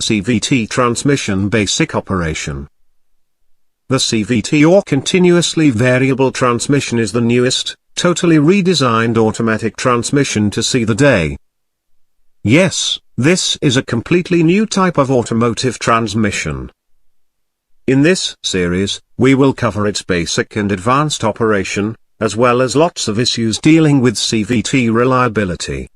CVT transmission basic operation. The CVT or continuously variable transmission is the newest, totally redesigned automatic transmission to see the day. Yes, this is a completely new type of automotive transmission. In this series, we will cover its basic and advanced operation, as well as lots of issues dealing with CVT reliability.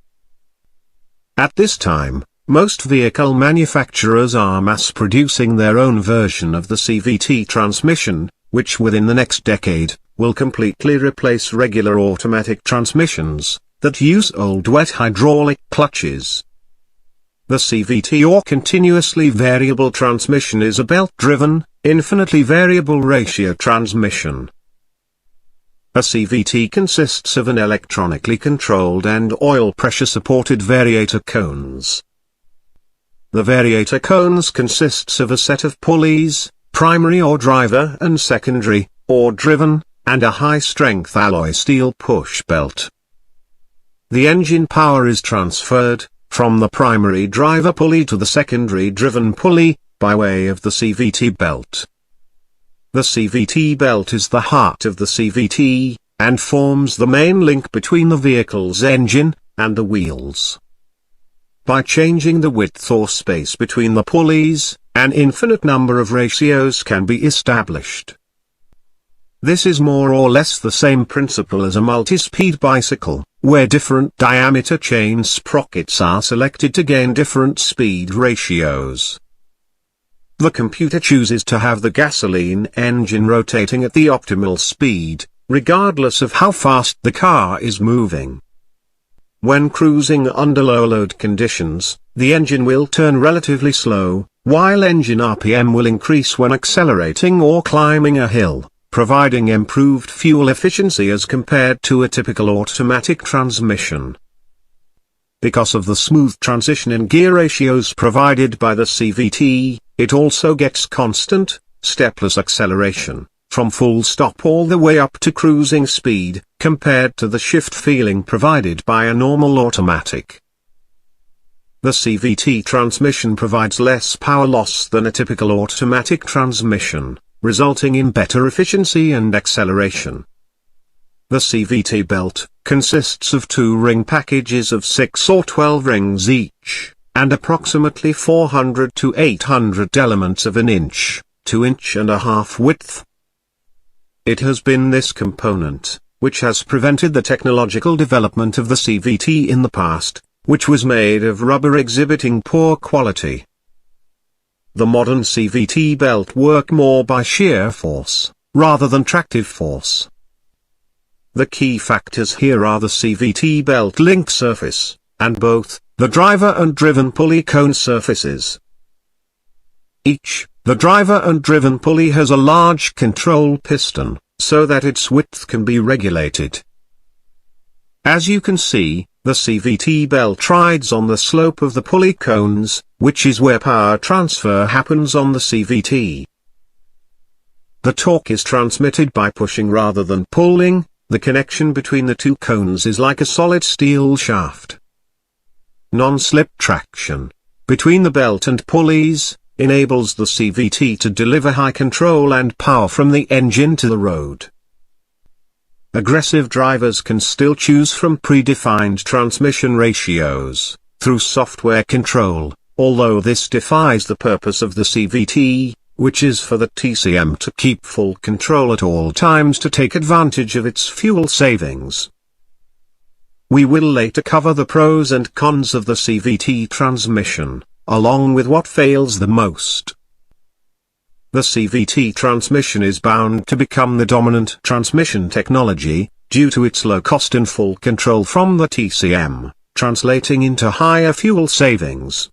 At this time, most vehicle manufacturers are mass-producing their own version of the CVT transmission, which within the next decade, will completely replace regular automatic transmissions that use old wet hydraulic clutches. The CVT or continuously variable transmission is a belt-driven, infinitely variable ratio transmission. A CVT consists of an electronically controlled and oil pressure-supported variator cones. The variator cones consists of a set of pulleys, primary or driver and secondary, or driven, and a high-strength alloy steel push belt. The engine power is transferred from the primary driver pulley to the secondary driven pulley by way of the CVT belt. The CVT belt is the heart of the CVT, and forms the main link between the vehicle's engine and the wheels. By changing the width or space between the pulleys, an infinite number of ratios can be established. This is more or less the same principle as a multi-speed bicycle, where different diameter chain sprockets are selected to gain different speed ratios. The computer chooses to have the gasoline engine rotating at the optimal speed, regardless of how fast the car is moving. When cruising under low load conditions, the engine will turn relatively slow, while engine RPM will increase when accelerating or climbing a hill, providing improved fuel efficiency as compared to a typical automatic transmission. Because of the smooth transition in gear ratios provided by the CVT, it also gets constant, stepless acceleration, from full stop all the way up to cruising speed, compared to the shift feeling provided by a normal automatic. The CVT transmission provides less power loss than a typical automatic transmission, resulting in better efficiency and acceleration. The CVT belt consists of two ring packages of 6 or 12 rings each, and approximately 400 to 800 elements of 1 inch, 2.5 inch width. It has been this component which has prevented the technological development of the CVT in the past, which was made of rubber exhibiting poor quality. The modern CVT belt work more by shear force, rather than tractive force. The key factors here are the CVT belt link surface, and both the driver and driven pulley cone surfaces. The driver and driven pulley has a large control piston, so that its width can be regulated. As you can see, the CVT belt rides on the slope of the pulley cones, which is where power transfer happens on the CVT. The torque is transmitted by pushing rather than pulling. The connection between the two cones is like a solid steel shaft. Non-slip traction between the belt and pulleys enables the CVT to deliver high control and power from the engine to the road. Aggressive drivers can still choose from predefined transmission ratios through software control, although this defies the purpose of the CVT, which is for the TCM to keep full control at all times to take advantage of its fuel savings. We will later cover the pros and cons of the CVT transmission, along with what fails the most. The CVT transmission is bound to become the dominant transmission technology, due to its low cost and full control from the TCM, translating into higher fuel savings.